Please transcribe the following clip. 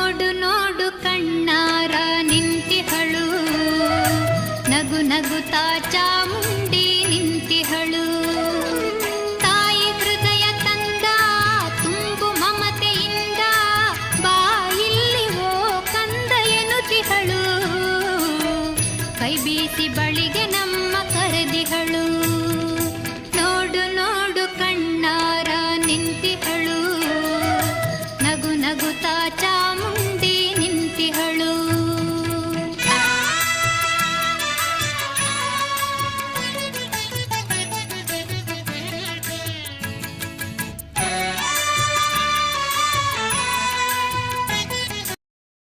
ನೋಡು ನೋಡು ಕಣ್ಣಾರ ನಿಂತಿಹಳು, ನಗು ನಗುತ್ತಾ ಚಾಮುಂಡಿ ನಿಂತಿಹಳು. ತಾಯಿ ಹೃದಯ ತಂದ ತುಂಬು ಮಮತೆಯಿಂದ ಬಾ ಇಲ್ಲಿ ಓ ಕಂದ ಎನ್ನುತ್ತಿಹಳು. ಕೈ ಬೀಸಿ ಬಳಿಗೆ